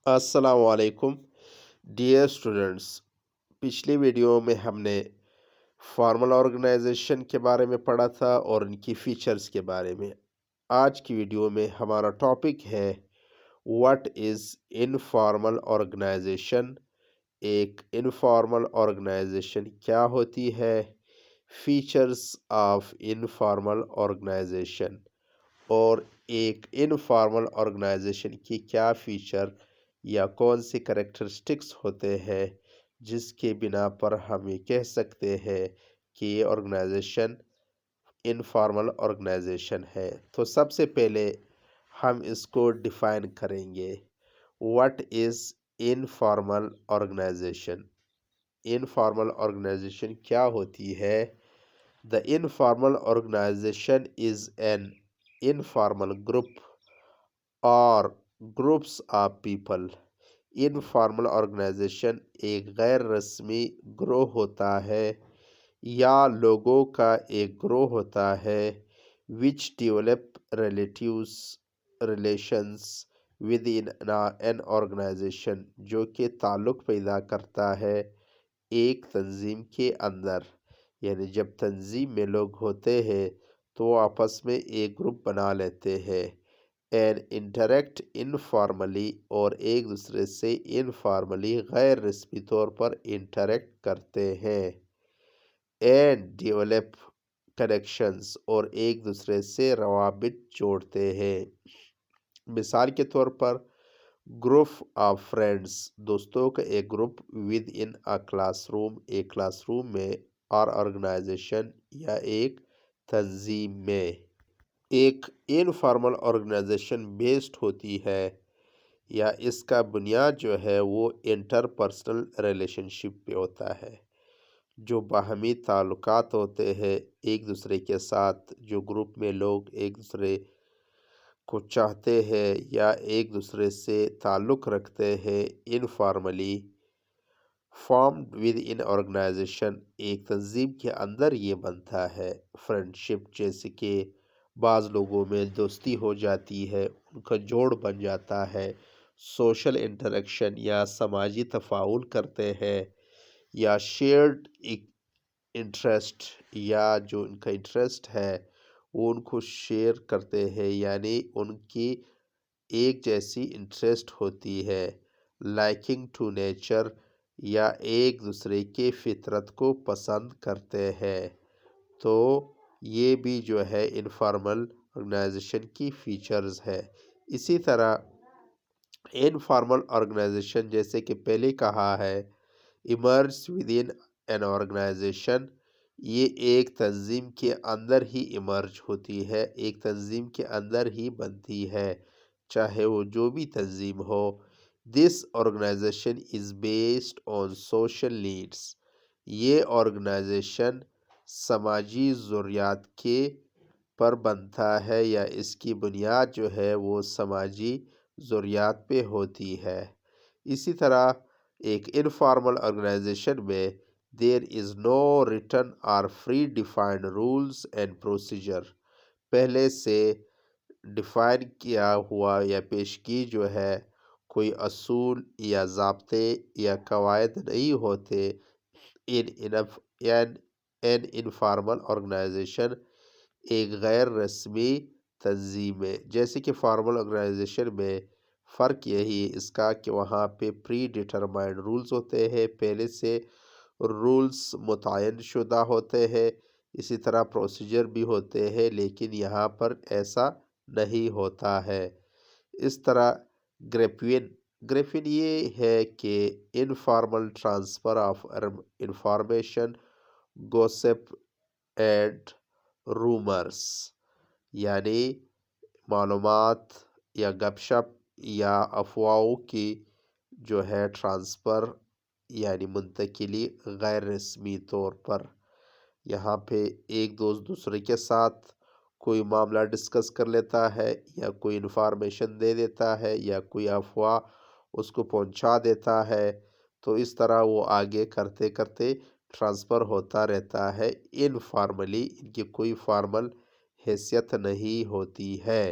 अस्सलाम वालेकुम dear students. पिछली वीडियो में हमने फॉर्मल ऑर्गेनाइजेशन के बारे में पढ़ा था और इनकी फीचर्स के बारे में। आज की वीडियो में हमारा टॉपिक है व्हाट इज़ इनफॉर्मल ऑर्गेनाइजेशन। एक इनफॉर्मल ऑर्गेनाइजेशन क्या होती है, फीचर्स ऑफ इनफॉर्मल ऑर्गेनाइजेशन, और एक इनफॉर्मल ऑर्गेनाइजेशन की क्या फीचर या कौन से करेक्टरिस्टिक्स होते हैं जिसके बिना पर हम ये कह सकते हैं कि ये ऑर्गेनाइजेशन इनफॉर्मल ऑर्गेनाइजेशन है। तो सबसे पहले हम इसको डिफाइन करेंगे। What is informal organisation. Informal organisation क्या होती है? The informal organisation is an informal group और groups of people. Informal organisation एक गैर रस्मी ग्रोह होता है या लोगों का एक ग्रोह होता है which develop relatives relations within an organisation, जो कि ताल्लुक़ पैदा करता है एक तंजीम के अंदर। यानी जब तंजीम में लोग होते हैं तो वो आपस में एक ग्रुप बना लेते हैं एंड इंटरेक्ट इनफॉर्मली, और एक दूसरे से इनफॉर्मली गैर रस्मी तौर पर इंटरेक्ट करते हैं एंड डेवलप कनेक्शंस, और एक दूसरे से रवाबित जोड़ते हैं। मिसाल के तौर पर ग्रुप ऑफ फ्रेंड्स, दोस्तों का एक group with in a classroom, एक क्लासरूम में, और ऑर्गेनाइजेशन या एक तंजीम में। एक इनफॉर्मल ऑर्गेनाइजेशन बेस्ड होती है या इसका बुनियाद जो है वो इंटरपर्सनल रिलेशनशिप पे होता है। जो बाहमी ताल्लुकात होते हैं एक दूसरे के साथ, जो ग्रुप में लोग एक दूसरे को चाहते हैं या एक दूसरे से ताल्लुक़ रखते हैं informally formed within organisation, एक तंजीम के अंदर ये बनता है। फ्रेंडशिप, जैसे कि बाज़ लोगों में दोस्ती हो जाती है, उनका जोड़ बन जाता है। सोशल इंटरेक्शन या समाजी तफ़ाउल करते हैं, या शेयर्ड इंटरेस्ट, या जो उनका इंटरेस्ट है वो उनको शेयर करते हैं, यानी उनकी एक जैसी इंटरेस्ट होती है। लाइकिंग टू नेचर, या एक दूसरे के फितरत को पसंद करते हैं। तो ये भी जो है इनफॉर्मल ऑर्गेनाइजेशन की फीचर्स है। इसी तरह इनफॉर्मल ऑर्गेनाइजेशन, जैसे कि पहले कहा है, emerge within an organisation, ये एक तंजीम के अंदर ही इमर्ज होती है, एक तंजीम के अंदर ही बनती है, चाहे वो जो भी तंजीम हो। This organisation is based on social needs, ये ऑर्गेनाइजेशन समाजी ज़रूरियात के पर बनता है या इसकी बुनियाद जो है वो समाजी ज़रूरियात पे होती है। इसी तरह एक इनफॉर्मल ऑर्गेनाइजेशन में देयर इज़ नो रिटन और free defined rules and procedure, पहले से डिफ़ाइन किया हुआ या पेशगी जो है कोई असूल या ज़ाब्ते या कवायद नहीं होते। इन इनफ एन एन इनफॉर्मल ऑर्गेनाइजेशन, एक गैर रस्मी तंजीम में। जैसे कि फॉर्मल ऑर्गेनाइजेशन में फ़र्क यही है इसका कि वहाँ पे प्री डिटरमाइंड रूल्स होते हैं, पहले से रूल्स मुतय्यन शुदा होते हैं। इसी तरह प्रोसीजर भी होते हैं, लेकिन यहाँ पर ऐसा नहीं होता है। इस तरह ग्रेफिन ग्रेफिन ये है कि informal transfer of information, gossip and rumours, यानी मालूमात या गपशप या अफवाहों की जो है ट्रांसफ़र, यानी मुंतकिली गैर रस्मी तौर पर। यहाँ पे एक दोस्त दूसरे के साथ कोई मामला डिस्कस कर लेता है या कोई इन्फॉर्मेशन दे देता है या कोई अफवाह उसको पहुँचा देता है, तो इस तरह वो आगे करते करते ट्रांसफ़र होता रहता है इनफॉर्मली, इनकी कोई फॉर्मल हैसियत नहीं होती है।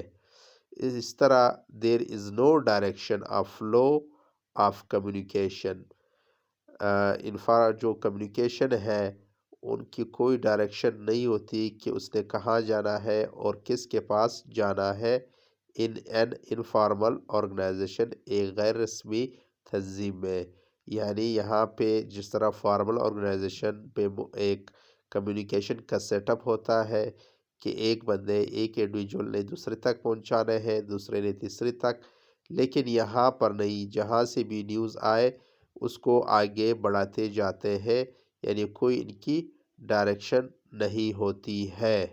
इस तरह there is no direction of flow of communication, جو کمیونیکیشن ہے ان کی کوئی ڈائریکشن نہیں ہوتی کہ اس نے کہاں جانا ہے اور کس کے پاس جانا ہے۔ ان این انفارمل آرگنائزیشن، ایک غیر رسمی تنظیم میں، یعنی یہاں پہ جس طرح فارمل آرگنائزیشن پہ ایک کمیونیکیشن کا سیٹ اپ ہوتا ہے کہ ایک بندے ایک انڈیویجول نے دوسرے تک پہنچانے ہیں، دوسرے نے تیسرے تک، لیکن یہاں پر نہیں، جہاں سے بھی نیوز آئے اس کو آگے بڑھاتے جاتے ہیں، یعنی کوئی ان کی ڈائریکشن نہیں ہوتی ہے۔